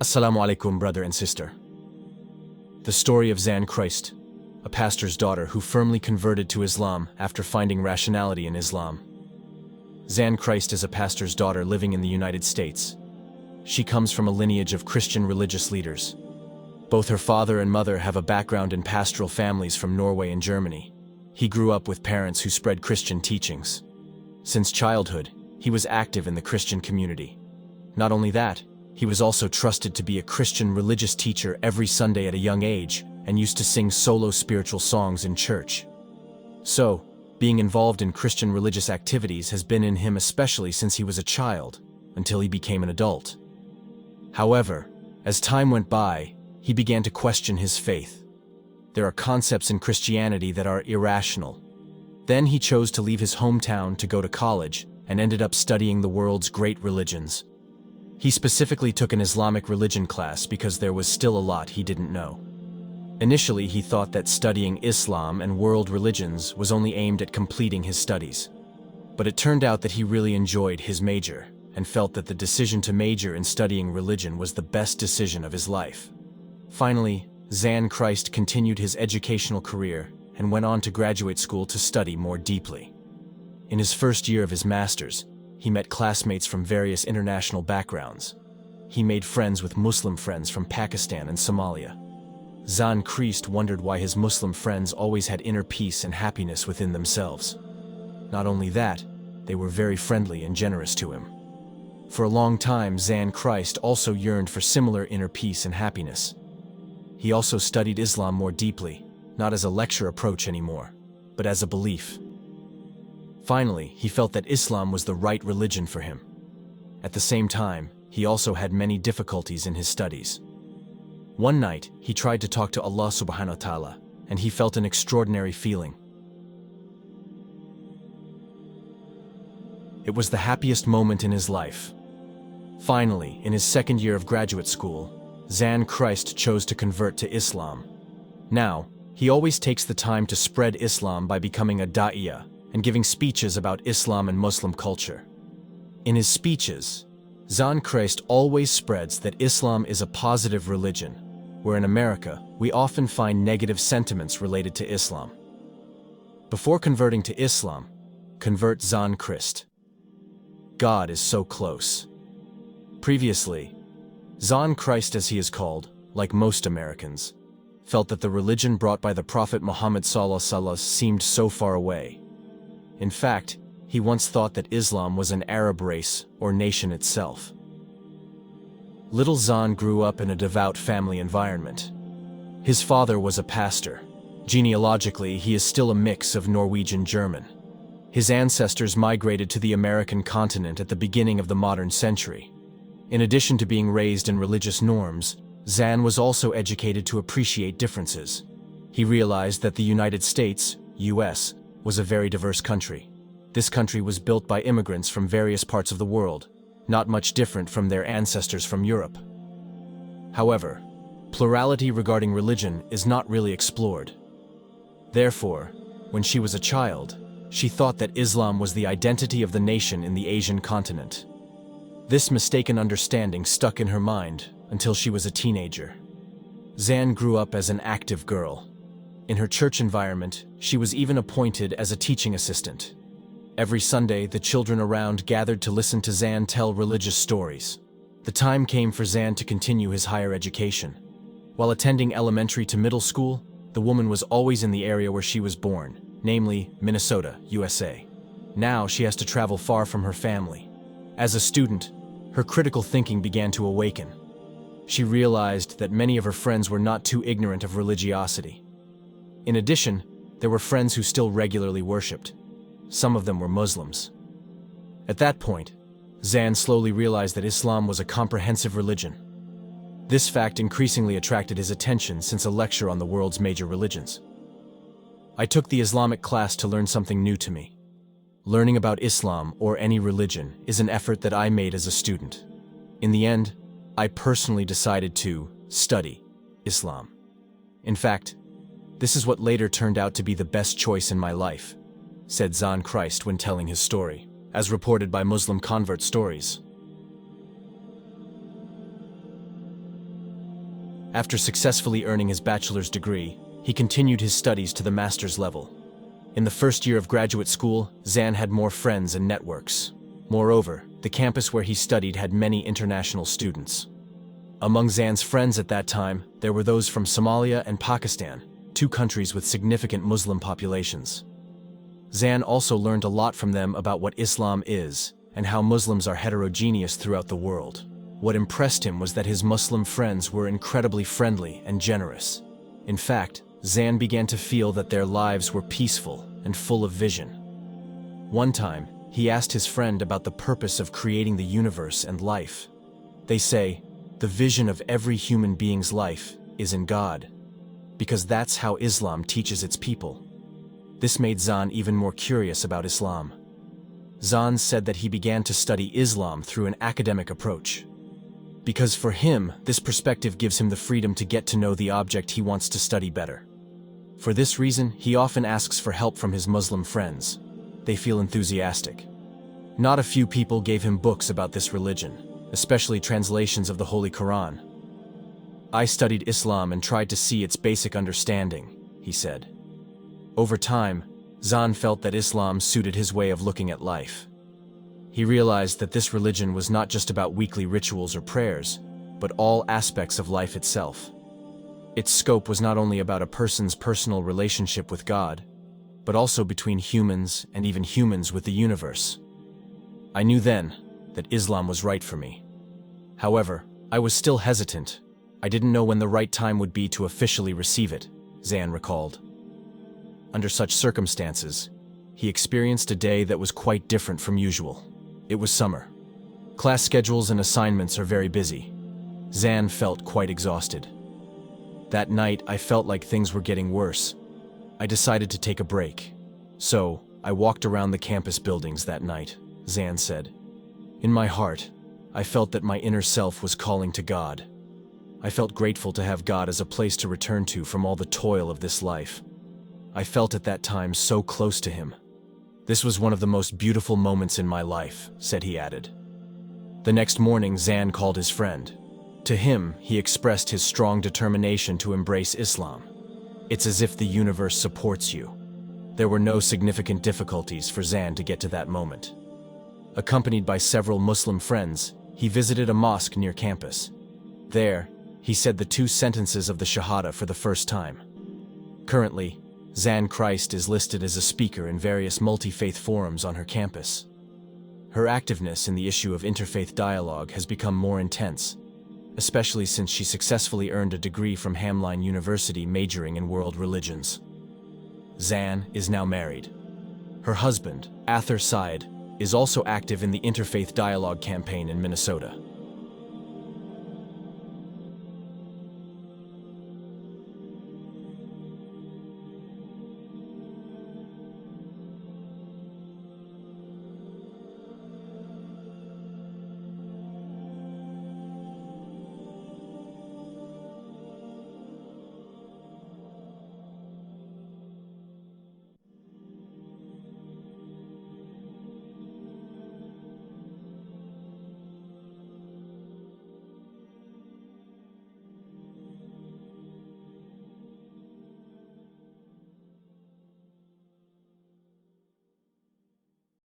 Assalamu alaikum, brother and sister. The story of Zan Christ, a pastor's daughter who firmly converted to Islam after finding rationality in Islam. Zan Christ is a pastor's daughter living in the United States. She comes from a lineage of Christian religious leaders. Both her father and mother have a background in pastoral families from Norway and Germany. He grew up with parents who spread Christian teachings. Since childhood, he was active in the Christian community. Not only that, he was also trusted to be a Christian religious teacher every Sunday at a young age and used to sing solo spiritual songs in church. So, being involved in Christian religious activities has been in him especially since he was a child, until he became an adult. However, as time went by, he began to question his faith. There are concepts in Christianity that are irrational. Then he chose to leave his hometown to go to college and ended up studying the world's great religions. He specifically took an Islamic religion class because there was still a lot he didn't know. Initially, he thought that studying Islam and world religions was only aimed at completing his studies. But it turned out that he really enjoyed his major and felt that the decision to major in studying religion was the best decision of his life. Finally, Zan Christ continued his educational career and went on to graduate school to study more deeply. In his first year of his master's, he met classmates from various international backgrounds. He made friends with Muslim friends from Pakistan and Somalia. Zan Christ wondered why his Muslim friends always had inner peace and happiness within themselves. Not only that, they were very friendly and generous to him. For a long time, Zan Christ also yearned for similar inner peace and happiness. He also studied Islam more deeply, not as a lecture approach anymore, but as a belief. Finally, he felt that Islam was the right religion for him. At the same time, he also had many difficulties in his studies. One night, he tried to talk to Allah subhanahu wa ta'ala, and he felt an extraordinary feeling. It was the happiest moment in his life. Finally, in his second year of graduate school, Zan Christ chose to convert to Islam. Now, he always takes the time to spread Islam by becoming a da'iyah and giving speeches about Islam and Muslim culture. In his speeches, Zan Christ always spreads that Islam is a positive religion, where in America, we often find negative sentiments related to Islam. Before converting to Islam, convert Zan Christ. God is so close. Previously, Zan Christ, as he is called, like most Americans, felt that the religion brought by the Prophet Muhammad ﷺ seemed so far away. In fact, he once thought that Islam was an Arab race or nation itself. Little Zan grew up in a devout family environment. His father was a pastor. Genealogically, he is still a mix of Norwegian German. His ancestors migrated to the American continent at the beginning of the modern century. In addition to being raised in religious norms, Zan was also educated to appreciate differences. He realized that the United States, US, was a very diverse country. This country was built by immigrants from various parts of the world, not much different from their ancestors from Europe. However, plurality regarding religion is not really explored. Therefore, when she was a child, she thought that Islam was the identity of the nation in the Asian continent. This mistaken understanding stuck in her mind until she was a teenager. Zan grew up as an active girl. In her church environment, she was even appointed as a teaching assistant. Every Sunday, the children around gathered to listen to Zan tell religious stories. The time came for Zan to continue his higher education. While attending elementary to middle school, the woman was always in the area where she was born, namely Minnesota, USA. Now she has to travel far from her family. As a student, her critical thinking began to awaken. She realized that many of her friends were not too ignorant of religiosity. In addition, there were friends who still regularly worshipped. Some of them were Muslims. At that point, Zan slowly realized that Islam was a comprehensive religion. This fact increasingly attracted his attention since a lecture on the world's major religions. I took the Islamic class to learn something new to me. Learning about Islam or any religion is an effort that I made as a student. In the end, I personally decided to study Islam. In fact, this is what later turned out to be the best choice in my life, said Zan Christ when telling his story, as reported by Muslim convert stories. After successfully earning his bachelor's degree, he continued his studies to the master's level. In the first year of graduate school, Zan had more friends and networks. Moreover, the campus where he studied had many international students. Among Zan's friends at that time, there were those from Somalia and Pakistan, two countries with significant Muslim populations. Zan also learned a lot from them about what Islam is and how Muslims are heterogeneous throughout the world. What impressed him was that his Muslim friends were incredibly friendly and generous. In fact, Zan began to feel that their lives were peaceful and full of vision. One time, he asked his friend about the purpose of creating the universe and life. They say, the vision of every human being's life is in God, because that's how Islam teaches its people. This made Zan even more curious about Islam. Zan said that he began to study Islam through an academic approach, because for him, this perspective gives him the freedom to get to know the object he wants to study better. For this reason, he often asks for help from his Muslim friends. They feel enthusiastic. Not a few people gave him books about this religion, especially translations of the Holy Quran. I studied Islam and tried to see its basic understanding, he said. Over time, Zan felt that Islam suited his way of looking at life. He realized that this religion was not just about weekly rituals or prayers, but all aspects of life itself. Its scope was not only about a person's personal relationship with God, but also between humans and even humans with the universe. I knew then that Islam was right for me. However, I was still hesitant. I didn't know when the right time would be to officially receive it, Zan recalled. Under such circumstances, he experienced a day that was quite different from usual. It was summer. Class schedules and assignments are very busy. Zan felt quite exhausted. That night, I felt like things were getting worse. I decided to take a break. So, I walked around the campus buildings that night, Zan said. In my heart, I felt that my inner self was calling to God. I felt grateful to have God as a place to return to from all the toil of this life. I felt at that time so close to Him. This was one of the most beautiful moments in my life, said he added. The next morning, Zan called his friend. To him, he expressed his strong determination to embrace Islam. It's as if the universe supports you. There were no significant difficulties for Zan to get to that moment. Accompanied by several Muslim friends, he visited a mosque near campus. There, he said the 2 sentences of the Shahada for the first time. Currently, Zan Christ is listed as a speaker in various multi-faith forums on her campus. Her activeness in the issue of interfaith dialogue has become more intense, especially since she successfully earned a degree from Hamline University majoring in world religions. Zan is now married. Her husband, Ather Said, is also active in the Interfaith Dialogue campaign in Minnesota.